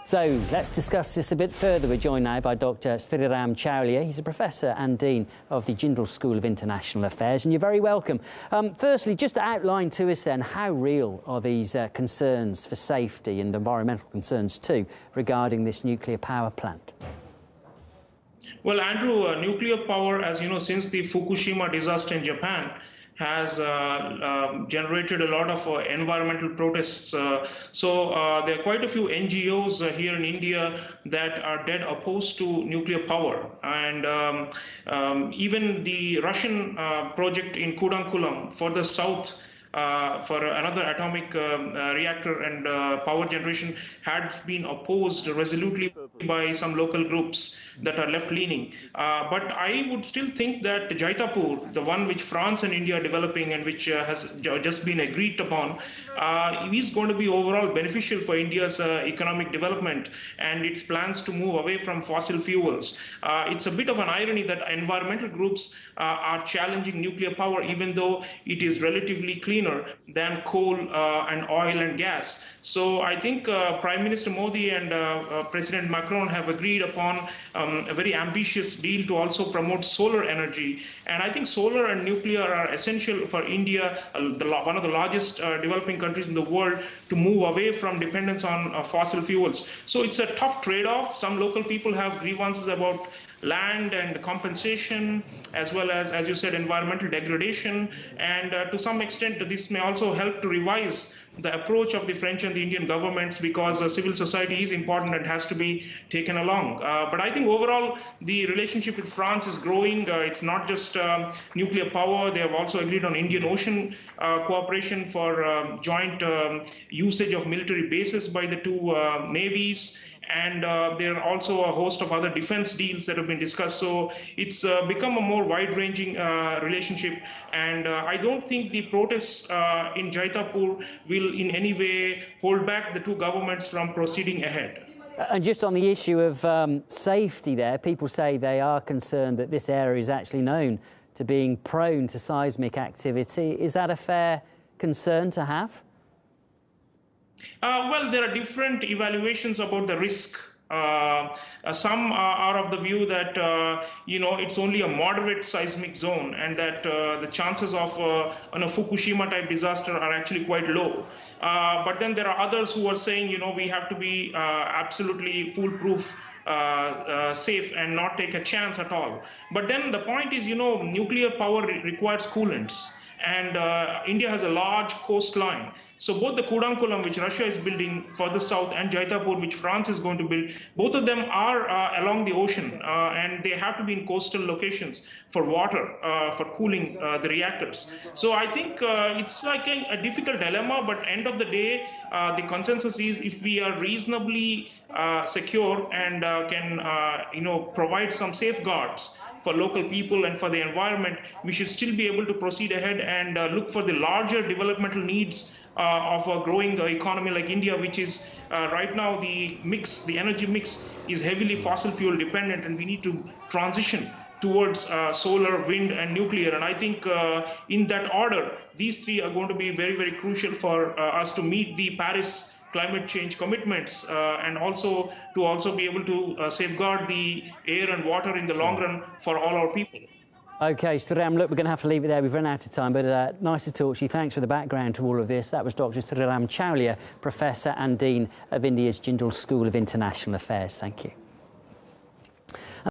So let's discuss this a bit further. We're joined now by Dr. Sreeram Chaulia. He's a professor and dean of the Jindal School of International Affairs, and you're very welcome. Firstly, just to outline to us then, how real are these concerns for safety and environmental concerns too regarding this nuclear power plant? Well, Andrew, nuclear power, as you know, since the Fukushima disaster in Japan, has generated a lot of environmental protests. So there are quite a few NGOs here in India that are dead opposed to nuclear power. And even the Russian project in Kudankulam further south for another atomic reactor and power generation had been opposed resolutely by some local groups that are left-leaning. But I would still think that Jaitapur, the one which France and India are developing and which has just been agreed upon, is going to be overall beneficial for India's economic development and its plans to move away from fossil fuels. It's a bit of an irony that environmental groups are challenging nuclear power, even though it is relatively cleaner than coal and oil and gas. So I think Prime Minister Modi and President Macron have agreed upon a very ambitious deal to also promote solar energy. And I think solar and nuclear are essential for India, one of the largest developing countries in the world, to move away from dependence on fossil fuels. So it's a tough trade-off. Some local people have grievances about land and compensation, as well as you said, environmental degradation. And to some extent, this may also help to revise the approach of the French and the Indian governments, because civil society is important and has to be taken along. But I think overall, the relationship with France is growing. It's not just nuclear power. They have also agreed on Indian Ocean cooperation for joint usage of military bases by the two navies. And there are also a host of other defense deals that have been discussed. So it's become a more wide-ranging relationship. And I don't think the protests in Jaitapur will in any way hold back the two governments from proceeding ahead. And just on the issue of safety there, people say they are concerned that this area is actually known to being prone to seismic activity. Is that a fair concern to have? Well, there are different evaluations about the risk. Some are of the view that, it's only a moderate seismic zone, and that the chances of a Fukushima-type disaster are actually quite low. But then there are others who are saying, we have to be absolutely foolproof, safe, and not take a chance at all. But then the point is, nuclear power requires coolants. And India has a large coastline. So both the Kudankulam, which Russia is building further south, and Jaitapur, which France is going to build, both of them are along the ocean, and they have to be in coastal locations for water, for cooling the reactors. So I think it's like a difficult dilemma, but end of the day, the consensus is if we are reasonably secure and can provide some safeguards for local people and for the environment, we should still be able to proceed ahead and look for the larger developmental needs of a growing economy like India, which is right now the energy mix is heavily fossil fuel dependent, and we need to transition towards solar, wind, and nuclear. And I think in that order, these three are going to be very, very crucial for us to meet the Paris climate change commitments, and also to be able to safeguard the air and water in the long run for all our people. OK, Sreeram, look, we're going to have to leave it there. We've run out of time, but nice to talk to you. Thanks for the background to all of this. That was Dr. Sreeram Chaulia, Professor and Dean of India's Jindal School of International Affairs. Thank you.